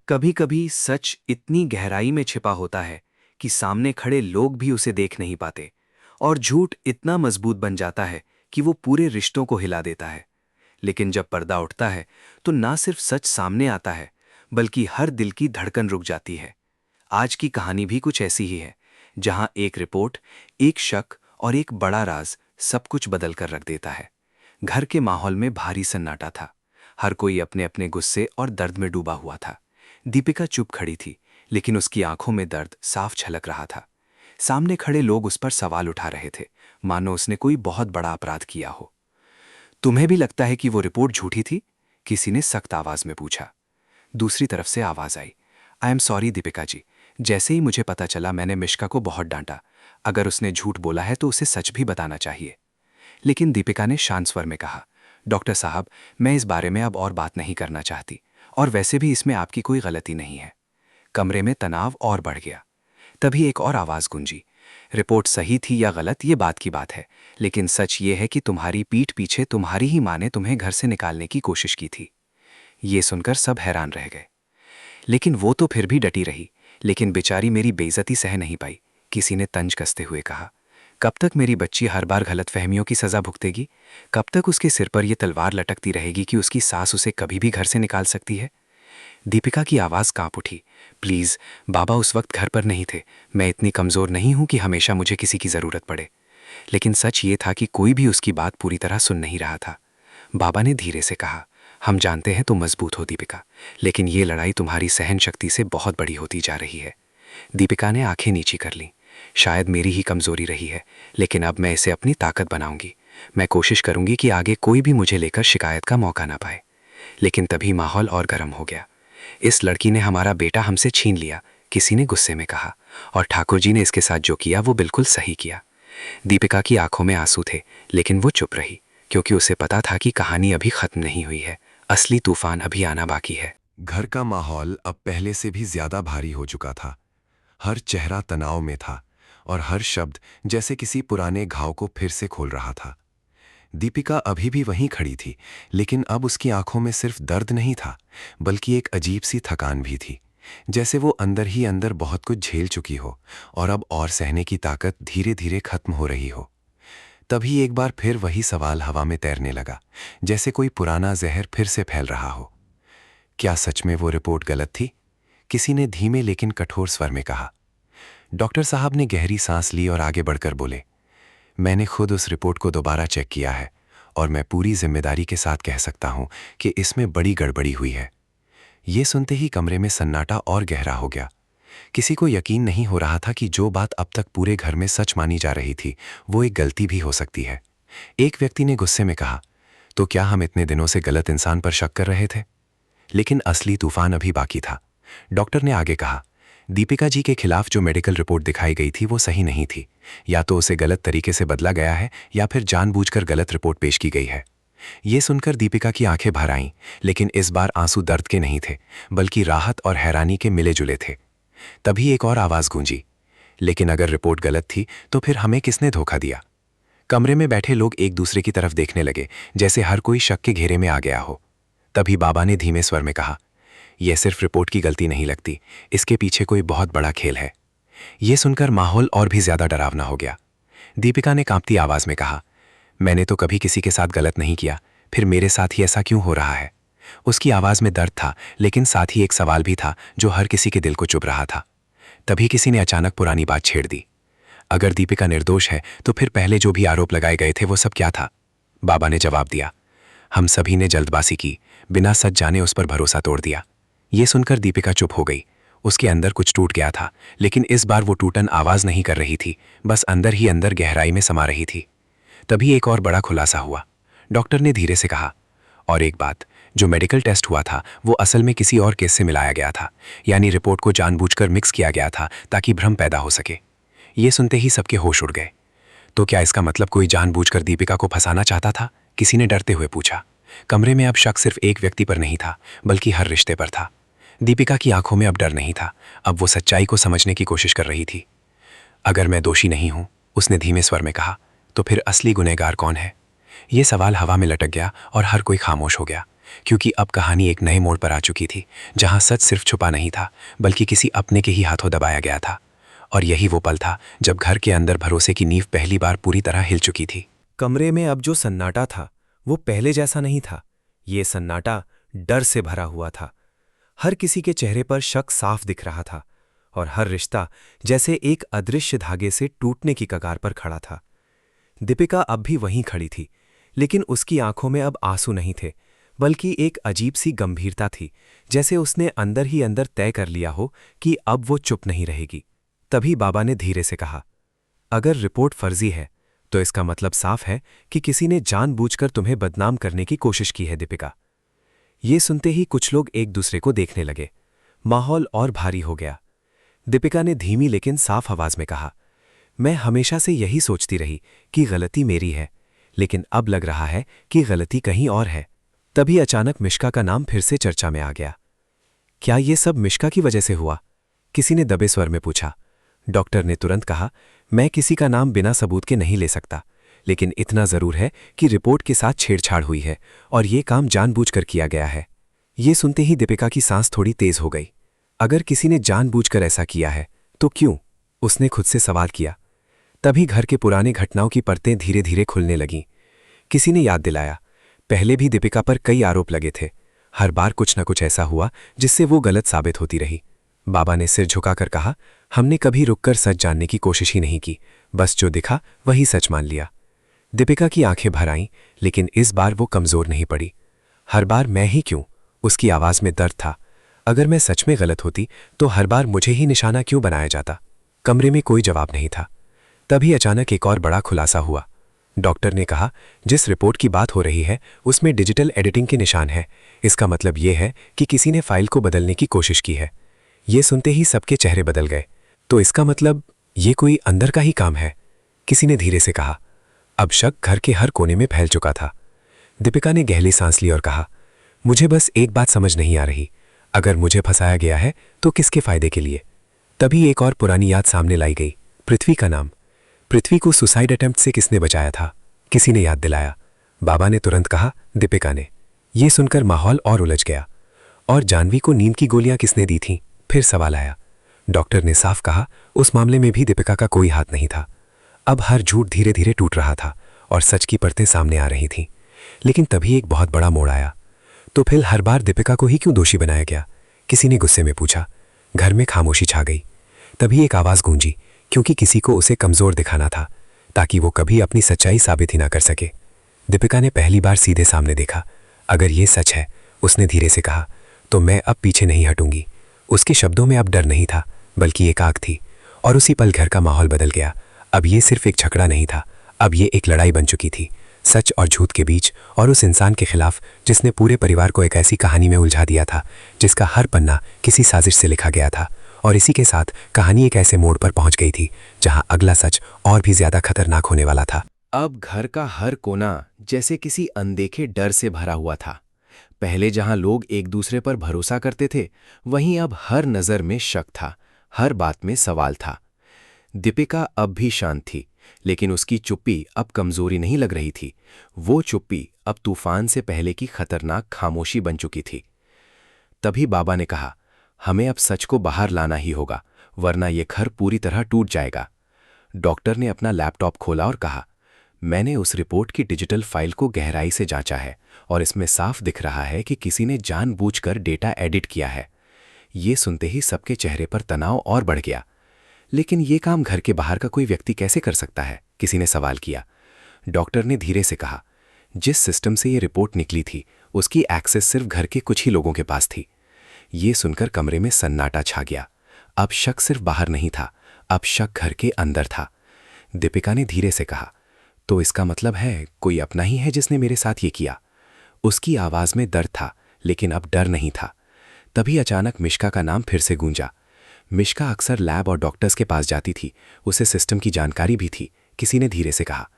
कभी कभी सच इतनी गहराई में छिपा होता है कि सामने खड़े लोग भी उसे देख नहीं पाते। और झूठ इतना मजबूत बन जाता है कि वो पूरे रिश्तों को हिला देता है। लेकिन जब पर्दा उठता है तो ना सिर्फ सच सामने आता है, बल्कि हर दिल की धड़कन रुक जाती है। आज की कहानी भी कुछ ऐसी ही है, जहां एक रिपोर्ट, एक शक और एक बड़ा राज सब कुछ बदल कर रख देता है। घर के माहौल में भारी सन्नाटा था। हर कोई अपने अपने गुस्से और दर्द में डूबा हुआ था। दीपिका चुप खड़ी थी, लेकिन उसकी आंखों में दर्द साफ झलक रहा था। सामने खड़े लोग उस पर सवाल उठा रहे थे, मानो उसने कोई बहुत बड़ा अपराध किया हो। तुम्हें भी लगता है कि वो रिपोर्ट झूठी थी? किसी ने सख्त आवाज में पूछा। दूसरी तरफ से आवाज आई, I am sorry Deepika ji, जैसे ही मुझे पता चला मैंने मिश्का को बहुत डांटा। अगर उसने झूठ बोला है तो उसे सच भी बताना चाहिए। लेकिन दीपिका ने शांत स्वर में कहा, डॉक्टर साहब, मैं इस बारे में अब और बात नहीं करना चाहती, और वैसे भी इसमें आपकी कोई गलती नहीं है। कमरे में तनाव और बढ़ गया। तभी एक और आवाज गूंजी, रिपोर्ट सही थी या गलत ये बात की बात है, लेकिन सच ये है कि तुम्हारी पीठ पीछे तुम्हारी ही माँ ने तुम्हें घर से निकालने की कोशिश की थी। ये सुनकर सब हैरान रह गए। लेकिन वो तो फिर भी डटी रही। लेकिन बेचारी मेरी बेइज्जती सह नहीं पाई, किसी ने तंज कसते हुए कहा। कब तक मेरी बच्ची हर बार गलतफहमियों की सजा भुगतेगी? कब तक उसके सिर पर यह तलवार लटकती रहेगी कि उसकी सास उसे कभी भी घर से निकाल सकती है? दीपिका की आवाज कांप उठी, प्लीज, बाबा उस वक्त घर पर नहीं थे। मैं इतनी कमजोर नहीं हूं कि हमेशा मुझे किसी की जरूरत पड़े। लेकिन सच ये था कि कोई भी उसकी बात पूरी तरह सुन नहीं रहा था। बाबा ने धीरे से कहा, हम जानते हैं तुम मजबूत हो दीपिका, लेकिन ये लड़ाई तुम्हारी सहन शक्ति से बहुत बड़ी होती जा रही है। दीपिका ने आंखें नीची कर लीं। शायद मेरी ही कमजोरी रही है, लेकिन अब मैं इसे अपनी ताकत बनाऊंगी। मैं कोशिश करूंगी कि आगे कोई भी मुझे लेकर शिकायत का मौका ना पाए। लेकिन तभी माहौल और गर्म हो गया। इस लड़की ने हमारा बेटा हमसे छीन लिया, किसी ने गुस्से में कहा, और ठाकुर जी ने इसके साथ जो किया वो बिल्कुल सही किया। दीपिका की आंखों में आंसू थे, लेकिन वो चुप रही, क्योंकि उसे पता था कि कहानी अभी खत्म नहीं हुई है। असली तूफान अभी आना बाकी है। घर का माहौल अब पहले से भी ज्यादा भारी हो चुका था। हर चेहरा तनाव में था और हर शब्द जैसे किसी पुराने घाव को फिर से खोल रहा था। दीपिका अभी भी वहीं खड़ी थी, लेकिन अब उसकी आंखों में सिर्फ दर्द नहीं था, बल्कि एक अजीब सी थकान भी थी, जैसे वो अंदर ही अंदर बहुत कुछ झेल चुकी हो और अब और सहने की ताकत धीरे धीरे खत्म हो रही हो। तभी एक बार फिर वही सवाल हवा में तैरने लगा, जैसे कोई पुराना जहर फिर से फैल रहा हो। क्या सच में वो रिपोर्ट गलत थी? किसी ने धीमे लेकिन कठोर स्वर में कहा। डॉक्टर साहब ने गहरी सांस ली और आगे बढ़कर बोले, मैंने खुद उस रिपोर्ट को दोबारा चेक किया है और मैं पूरी जिम्मेदारी के साथ कह सकता हूं कि इसमें बड़ी गड़बड़ी हुई है। ये सुनते ही कमरे में सन्नाटा और गहरा हो गया। किसी को यकीन नहीं हो रहा था कि जो बात अब तक पूरे घर में सच मानी जा रही थी, वो एक गलती भी हो सकती है। एक व्यक्ति ने गुस्से में कहा, तो क्या हम इतने दिनों से गलत इंसान पर शक कर रहे थे? लेकिन असली तूफान अभी बाकी था। डॉक्टर ने आगे कहा, दीपिका जी के खिलाफ जो मेडिकल रिपोर्ट दिखाई गई थी वो सही नहीं थी। या तो उसे गलत तरीके से बदला गया है या फिर जानबूझकर गलत रिपोर्ट पेश की गई है। ये सुनकर दीपिका की आंखें भर आईं, लेकिन इस बार आंसू दर्द के नहीं थे, बल्कि राहत और हैरानी के मिले जुले थे। तभी एक और आवाज गूंजी, लेकिन अगर रिपोर्ट गलत थी तो फिर हमें किसने धोखा दिया? कमरे में बैठे लोग एक दूसरे की तरफ देखने लगे, जैसे हर कोई शक के घेरे में आ गया हो। तभी बाबा ने धीमे स्वर में कहा, यह सिर्फ रिपोर्ट की गलती नहीं लगती, इसके पीछे कोई बहुत बड़ा खेल है। यह सुनकर माहौल और भी ज्यादा डरावना हो गया। दीपिका ने कांपती आवाज में कहा, मैंने तो कभी किसी के साथ गलत नहीं किया, फिर मेरे साथ ही ऐसा क्यों हो रहा है? उसकी आवाज में दर्द था, लेकिन साथ ही एक सवाल भी था जो हर किसी के दिल को चुभ रहा था। तभी किसी ने अचानक पुरानी बात छेड़ दी, अगर दीपिका निर्दोष है तो फिर पहले जो भी आरोप लगाए गए थे वो सब क्या था? बाबा ने जवाब दिया, हम सभी ने जल्दबाजी की, बिना सच जाने उस पर भरोसा तोड़ दिया। ये सुनकर दीपिका चुप हो गई। उसके अंदर कुछ टूट गया था, लेकिन इस बार वो टूटन आवाज नहीं कर रही थी, बस अंदर ही अंदर गहराई में समा रही थी। तभी एक और बड़ा खुलासा हुआ। डॉक्टर ने धीरे से कहा, और एक बात, जो मेडिकल टेस्ट हुआ था वो असल में किसी और केस से मिलाया गया था, यानी रिपोर्ट को जानबूझकर मिक्स किया गया था ताकि भ्रम पैदा हो सके। ये सुनते ही सबके होश उड़ गए। तो क्या इसका मतलब कोई जानबूझकर दीपिका को फंसाना चाहता था? किसी ने डरते हुए पूछा। कमरे में अब शक सिर्फ एक व्यक्ति पर नहीं था, बल्कि हर रिश्ते पर था। दीपिका की आंखों में अब डर नहीं था, अब वो सच्चाई को समझने की कोशिश कर रही थी। अगर मैं दोषी नहीं हूं, उसने धीमे स्वर में कहा, तो फिर असली गुनहगार कौन है? ये सवाल हवा में लटक गया और हर कोई खामोश हो गया। क्योंकि अब कहानी एक नए मोड़ पर आ चुकी थी, जहां सच सिर्फ छुपा नहीं था बल्कि किसी अपने के ही हाथों दबाया गया था। और यही वो पल था जब घर के अंदर भरोसे की नींव पहली बार पूरी तरह हिल चुकी थी। कमरे में अब जो सन्नाटा था वो पहले जैसा नहीं था। ये सन्नाटा डर से भरा हुआ था। हर किसी के चेहरे पर शक साफ दिख रहा था और हर रिश्ता जैसे एक अदृश्य धागे से टूटने की कगार पर खड़ा था। दीपिका अब भी वहीं खड़ी थी, लेकिन उसकी आंखों में अब आंसू नहीं थे, बल्कि एक अजीब सी गंभीरता थी, जैसे उसने अंदर ही अंदर तय कर लिया हो कि अब वो चुप नहीं रहेगी। तभी बाबा ने धीरे से कहा, अगर रिपोर्ट फर्जी है तो इसका मतलब साफ है कि किसी ने जानबूझकर तुम्हें बदनाम करने की कोशिश की है दीपिका। ये सुनते ही कुछ लोग एक दूसरे को देखने लगे। माहौल और भारी हो गया। दीपिका ने धीमी लेकिन साफ आवाज में कहा, मैं हमेशा से यही सोचती रही कि गलती मेरी है, लेकिन अब लग रहा है कि गलती कहीं और है। तभी अचानक मिश्का का नाम फिर से चर्चा में आ गया। क्या ये सब मिश्का की वजह से हुआ? किसी ने दबे स्वर में पूछा। डॉक्टर ने तुरंत कहा, मैं किसी का नाम बिना सबूत के नहीं ले सकता, लेकिन इतना जरूर है कि रिपोर्ट के साथ छेड़छाड़ हुई है और ये काम जानबूझकर किया गया है। ये सुनते ही दीपिका की सांस थोड़ी तेज हो गई। अगर किसी ने जानबूझकर ऐसा किया है तो क्यों? उसने खुद से सवाल किया। तभी घर के पुराने घटनाओं की परतें धीरे धीरे खुलने लगीं। किसी ने याद दिलाया, पहले भी दीपिका पर कई आरोप लगे थे। हर बार कुछ न कुछ ऐसा हुआ जिससे वो गलत साबित होती रही। बाबा ने सिर झुकाकर कहा, हमने कभी रुककर सच जानने की कोशिश ही नहीं की, बस जो दिखा वही सच मान लिया। दीपिका की आंखें भर आईं, लेकिन इस बार वो कमजोर नहीं पड़ी। हर बार मैं ही क्यों? उसकी आवाज में दर्द था। अगर मैं सच में गलत होती तो हर बार मुझे ही निशाना क्यों बनाया जाता? कमरे में कोई जवाब नहीं था। तभी अचानक एक और बड़ा खुलासा हुआ। डॉक्टर ने कहा, जिस रिपोर्ट की बात हो रही है उसमें डिजिटल एडिटिंग के निशान है। इसका मतलब यह है कि किसी ने फाइल को बदलने की कोशिश की है। ये सुनते ही सबके चेहरे बदल गए। तो इसका मतलब ये कोई अंदर का ही काम है, किसी ने धीरे से कहा। अब शक घर के हर कोने में फैल चुका था। दीपिका ने गहरी सांस ली और कहा, मुझे बस एक बात समझ नहीं आ रही, अगर मुझे फंसाया गया है तो किसके फायदे के लिए? तभी एक और पुरानी याद सामने लाई गई, पृथ्वी का नाम। पृथ्वी को सुसाइड अटेम्प्ट से किसने बचाया था? किसी ने याद दिलाया। बाबा ने तुरंत कहा, दीपिका ने। यह सुनकर माहौल और उलझ गया। और जानवी को नींद की गोलियां किसने दी थीं? फिर सवाल आया। डॉक्टर ने साफ कहा, उस मामले में भी दीपिका का कोई हाथ नहीं था। अब हर झूठ धीरे धीरे टूट रहा था और सच की परतें सामने आ रही थीं। लेकिन तभी एक बहुत बड़ा मोड़ आया। तो फिर हर बार दीपिका को ही क्यों दोषी बनाया गया? किसी ने गुस्से में पूछा। घर में खामोशी छा गई। तभी एक आवाज गूंजी, क्योंकि किसी को उसे कमजोर दिखाना था ताकि वो कभी अपनी सच्चाई साबित ही ना कर सके। दीपिका ने पहली बार सीधे सामने देखा। अगर ये सच है, उसने धीरे से कहा, तो मैं अब पीछे नहीं हटूंगी। उसके शब्दों में अब डर नहीं था, बल्कि एक आग थी। और उसी पल घर का माहौल बदल गया। अब ये सिर्फ एक झगड़ा नहीं था, अब ये एक लड़ाई बन चुकी थी, सच और झूठ के बीच, और उस इंसान के खिलाफ जिसने पूरे परिवार को एक ऐसी कहानी में उलझा दिया था जिसका हर पन्ना किसी साजिश से लिखा गया था। और इसी के साथ कहानी एक ऐसे मोड़ पर पहुंच गई थी जहां अगला सच और भी ज्यादा खतरनाक होने वाला था। अब घर का हर कोना जैसे किसी अनदेखे डर से भरा हुआ था। पहले जहां लोग एक दूसरे पर भरोसा करते थे, वहीं अब हर नजर में शक था, हर बात में सवाल था। दीपिका अब भी शांत थी, लेकिन उसकी चुप्पी अब कमजोरी नहीं लग रही थी। वो चुप्पी अब तूफान से पहले की खतरनाक खामोशी बन चुकी थी। तभी बाबा ने कहा, हमें अब सच को बाहर लाना ही होगा, वरना यह घर पूरी तरह टूट जाएगा। डॉक्टर ने अपना लैपटॉप खोला और कहा, मैंने उस रिपोर्ट की डिजिटल फाइल को गहराई से जांचा है और इसमें साफ दिख रहा है कि किसी ने जानबूझकर डेटा एडिट किया है। ये सुनते ही सबके चेहरे पर तनाव और बढ़ गया। लेकिन ये काम घर के बाहर का कोई व्यक्ति कैसे कर सकता है? किसी ने सवाल किया। डॉक्टर ने धीरे से कहा, जिस सिस्टम से ये रिपोर्ट निकली थी उसकी एक्सेस सिर्फ घर के कुछ ही लोगों के पास थी। ये सुनकर कमरे में सन्नाटा छा गया। अब शक सिर्फ बाहर नहीं था, अब शक घर के अंदर था। दीपिका ने धीरे से कहा, तो इसका मतलब है कोई अपना ही है जिसने मेरे साथ ये किया? उसकी आवाज में दर्द था, लेकिन अब डर नहीं था। तभी अचानक मिश्का का नाम फिर से गूंजा। मिश्का अक्सर लैब और डॉक्टर्स के पास जाती थी, उसे सिस्टम की जानकारी भी थी, किसी ने धीरे से कहा।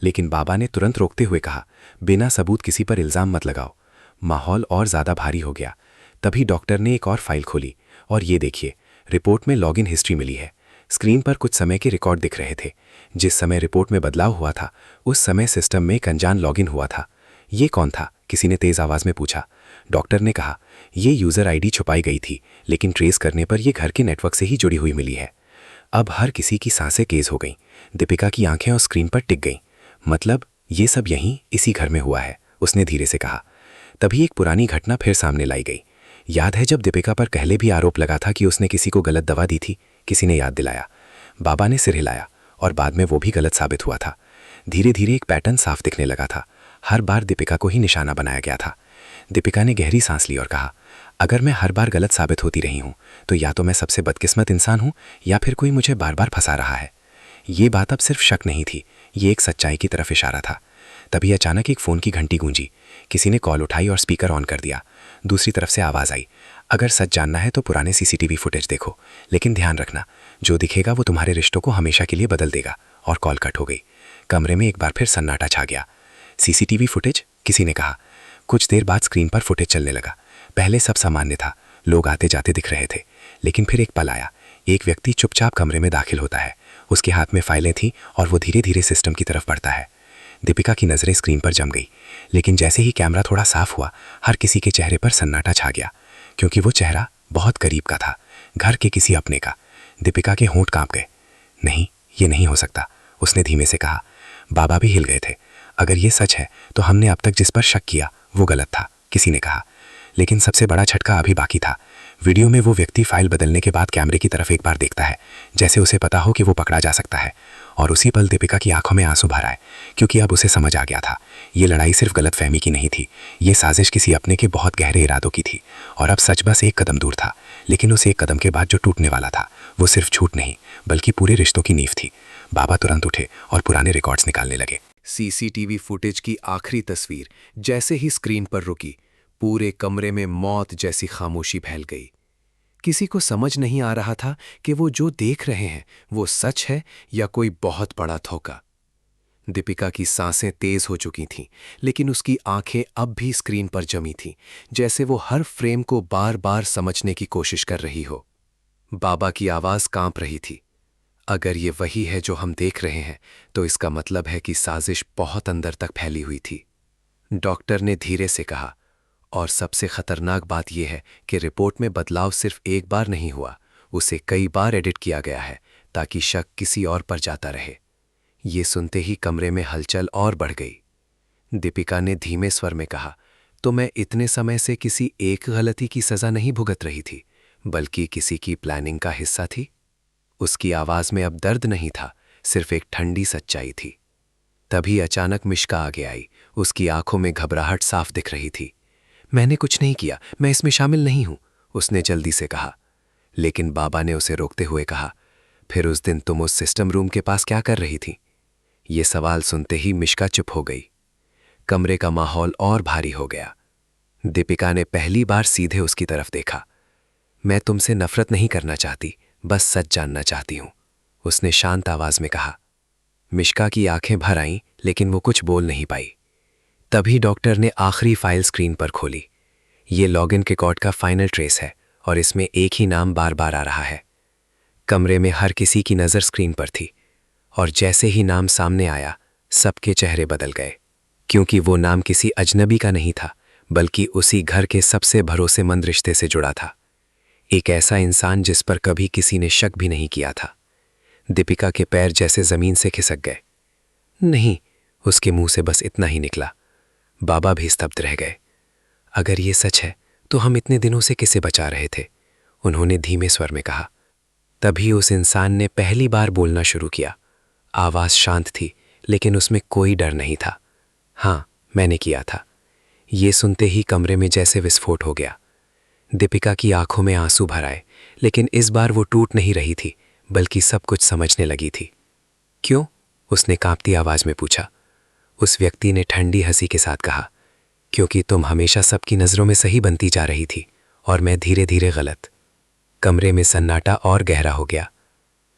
लेकिन बाबा ने तुरंत रोकते हुए कहा, बिना सबूत किसी पर इल्जाम मत लगाओ। माहौल और ज्यादा भारी हो गया। तभी डॉक्टर ने एक और फाइल खोली और ये देखिए, रिपोर्ट में लॉगिन हिस्ट्री मिली है। स्क्रीन पर कुछ समय के रिकॉर्ड दिख रहे थे। जिस समय रिपोर्ट में बदलाव हुआ था उस समय सिस्टम में एक अनजान लॉगिन हुआ था। ये कौन था? किसी ने तेज आवाज में पूछा। डॉक्टर ने कहा, ये यूज़र आईडी छुपाई गई थी, लेकिन ट्रेस करने पर यह घर के नेटवर्क से ही जुड़ी हुई मिली है। अब हर किसी की सांसें तेज हो गईं। दीपिका की आंखें और स्क्रीन पर टिक गईं। मतलब ये सब यहीं इसी घर में हुआ है, उसने धीरे से कहा। तभी एक पुरानी घटना फिर सामने लाई गई। याद है जब दीपिका पर पहले भी आरोप लगा था कि उसने किसी को गलत दवा दी थी? किसी ने याद दिलाया। बाबा ने सिर हिलाया और बाद में वो भी गलत साबित हुआ था। धीरे धीरे एक पैटर्न साफ दिखने लगा था। हर बार दीपिका को ही निशाना बनाया गया था। दीपिका ने गहरी सांस ली और कहा, अगर मैं हर बार गलत साबित होती रही हूं तो या तो मैं सबसे बदकिस्मत इंसान हूं या फिर कोई मुझे बार बार फंसा रहा है। ये बात अब सिर्फ शक नहीं थी, ये एक सच्चाई की तरफ इशारा था। तभी अचानक एक फ़ोन की घंटी गूंजी। किसी ने कॉल उठाई और स्पीकर ऑन कर दिया। दूसरी तरफ से आवाज़ आई, अगर सच जानना है तो पुराने सीसीटीवी फुटेज देखो, लेकिन ध्यान रखना जो दिखेगा वो तुम्हारे रिश्तों को हमेशा के लिए बदल देगा। और कॉल कट हो गई। कमरे में एक बार फिर सन्नाटा छा गया। CCTV footage? किसी ने कहा। कुछ देर बाद स्क्रीन पर फुटेज चलने लगा। पहले सब सामान्य था, लोग आते जाते दिख रहे थे, लेकिन फिर एक पल आया। एक व्यक्ति चुपचाप कमरे में दाखिल होता है। उसके हाथ में फाइलें थीं और वो धीरे धीरे सिस्टम की तरफ बढ़ता है। दीपिका की नज़रें स्क्रीन पर जम गई, लेकिन जैसे ही कैमरा थोड़ा साफ हुआ, हर किसी के चेहरे पर सन्नाटा छा गया, क्योंकि वो चेहरा बहुत करीब का था, घर के किसी अपने का। दीपिका के होंठ कांप गए। नहीं, ये नहीं हो सकता, उसने धीमे से कहा। बाबा भी हिल गए थे। अगर ये सच है तो हमने अब तक जिस पर शक किया वो गलत था, किसी ने कहा। लेकिन सबसे बड़ा झटका अभी बाकी था। वीडियो में वो व्यक्ति फाइल बदलने के बाद कैमरे की तरफ एक बार देखता है, जैसे उसे पता हो कि वो पकड़ा जा सकता है। और उसी पल दीपिका की आंखों में आंसू भर आए, क्योंकि अब उसे समझ आ गया था, ये लड़ाई सिर्फ गलतफहमी की नहीं थी, ये साजिश किसी अपने के बहुत गहरे इरादों की थी। और अब सच बस एक कदम दूर था, लेकिन उस एक कदम के बाद जो टूटने वाला था वो सिर्फ झूठ नहीं बल्कि पूरे रिश्तों की नींव थी। बाबा तुरंत उठे और पुराने रिकॉर्ड्स निकालने लगे। सीसीटीवी फुटेज की आखिरी तस्वीर जैसे ही स्क्रीन पर रुकी, पूरे कमरे में मौत जैसी खामोशी फैल गई। किसी को समझ नहीं आ रहा था कि वो जो देख रहे हैं वो सच है या कोई बहुत बड़ा धोखा। दीपिका की सांसें तेज हो चुकी थीं, लेकिन उसकी आंखें अब भी स्क्रीन पर जमी थीं, जैसे वो हर फ्रेम को बार बार समझने की कोशिश कर रही हो। बाबा की आवाज कांप रही थी। अगर ये वही है जो हम देख रहे हैं तो इसका मतलब है कि साजिश बहुत अंदर तक फैली हुई थी। डॉक्टर ने धीरे से कहा, और सबसे खतरनाक बात यह है कि रिपोर्ट में बदलाव सिर्फ एक बार नहीं हुआ, उसे कई बार एडिट किया गया है ताकि शक किसी और पर जाता रहे। ये सुनते ही कमरे में हलचल और बढ़ गई। दीपिका ने धीमे स्वर में कहा, तो मैं इतने समय से किसी एक गलती की सजा नहीं भुगत रही थी, बल्कि किसी की प्लानिंग का हिस्सा थी। उसकी आवाज में अब दर्द नहीं था, सिर्फ एक ठंडी सच्चाई थी। तभी अचानक मिश्का आगे आई। उसकी आंखों में घबराहट साफ दिख रही थी। मैंने कुछ नहीं किया, मैं इसमें शामिल नहीं हूं, उसने जल्दी से कहा। लेकिन बाबा ने उसे रोकते हुए कहा, फिर उस दिन तुम उस सिस्टम रूम के पास क्या कर रही थी? ये सवाल सुनते ही मिश्का चुप हो गई। कमरे का माहौल और भारी हो गया। दीपिका ने पहली बार सीधे उसकी तरफ देखा। मैं तुमसे नफरत नहीं करना चाहती, बस सच जानना चाहती हूं, उसने शांत आवाज में कहा। मिश्का की आंखें भर आईं, लेकिन वो कुछ बोल नहीं पाई। तभी डॉक्टर ने आखिरी फाइल स्क्रीन पर खोली। ये लॉगिन रिकॉर्ड का फाइनल ट्रेस है और इसमें एक ही नाम बार बार आ रहा है। कमरे में हर किसी की नज़र स्क्रीन पर थी, और जैसे ही नाम सामने आया सबके चेहरे बदल गए, क्योंकि वो नाम किसी अजनबी का नहीं था, बल्कि उसी घर के सबसे भरोसेमंद रिश्ते से जुड़ा था। एक ऐसा इंसान जिस पर कभी किसी ने शक भी नहीं किया था। दीपिका के पैर जैसे जमीन से खिसक गए। नहीं, उसके मुंह से बस इतना ही निकला। बाबा भी स्तब्ध रह गए। अगर ये सच है तो हम इतने दिनों से किसे बचा रहे थे, उन्होंने धीमे स्वर में कहा। तभी उस इंसान ने पहली बार बोलना शुरू किया। आवाज शांत थी, लेकिन उसमें कोई डर नहीं था। हाँ, मैंने किया था। ये सुनते ही कमरे में जैसे विस्फोट हो गया। दीपिका की आंखों में आंसू भर आए, लेकिन इस बार वो टूट नहीं रही थी, बल्कि सब कुछ समझने लगी थी। क्यों? उसने कांपती आवाज में पूछा। उस व्यक्ति ने ठंडी हंसी के साथ कहा, क्योंकि तुम हमेशा सबकी नज़रों में सही बनती जा रही थी और मैं धीरे धीरे गलत। कमरे में सन्नाटा और गहरा हो गया।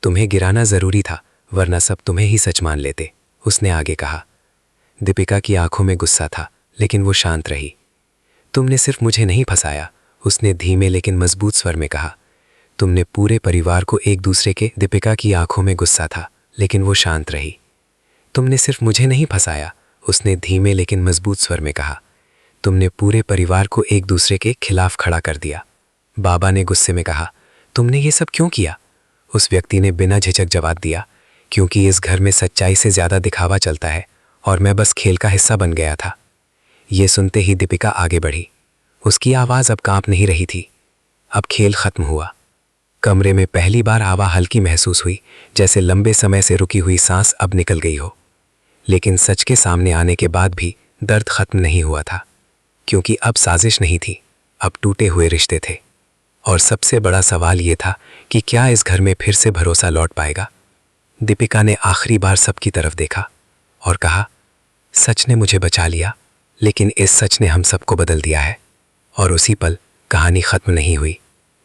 तुम्हें गिराना ज़रूरी था, वरना सब तुम्हें ही सच मान लेते, उसने आगे कहा। दीपिका की आंखों में गुस्सा था, लेकिन वो शांत रही। तुमने सिर्फ मुझे नहीं फंसाया, उसने धीमे लेकिन मजबूत स्वर में कहा। तुमने पूरे परिवार को एक दूसरे के। दीपिका की आंखों में गुस्सा था, लेकिन वो शांत रही। तुमने सिर्फ मुझे नहीं फंसाया, उसने धीमे लेकिन मजबूत स्वर में कहा। तुमने पूरे परिवार को एक दूसरे के खिलाफ खड़ा कर दिया। बाबा ने गुस्से में कहा, तुमने ये सब क्यों किया? उस व्यक्ति ने बिना झिझक जवाब दिया, क्योंकि इस घर में सच्चाई से ज्यादा दिखावा चलता है और मैं बस खेल का हिस्सा बन गया था। ये सुनते ही दीपिका आगे बढ़ी। उसकी आवाज अब कांप नहीं रही थी। अब खेल खत्म हुआ। कमरे में पहली बार हवा हल्की महसूस हुई, जैसे लंबे समय से रुकी हुई सांस अब निकल गई हो। लेकिन सच के सामने आने के बाद भी दर्द खत्म नहीं हुआ था, क्योंकि अब साजिश नहीं थी, अब टूटे हुए रिश्ते थे। और सबसे बड़ा सवाल यह था कि क्या इस घर में फिर से भरोसा लौट पाएगा? दीपिका ने आखिरी बार सबकी तरफ देखा और कहा, सच ने मुझे बचा लिया, लेकिन इस सच ने हम सबको बदल दिया है। और उसी पल कहानी खत्म नहीं हुई,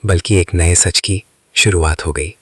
बल्कि एक नए सच की शुरुआत हो गई।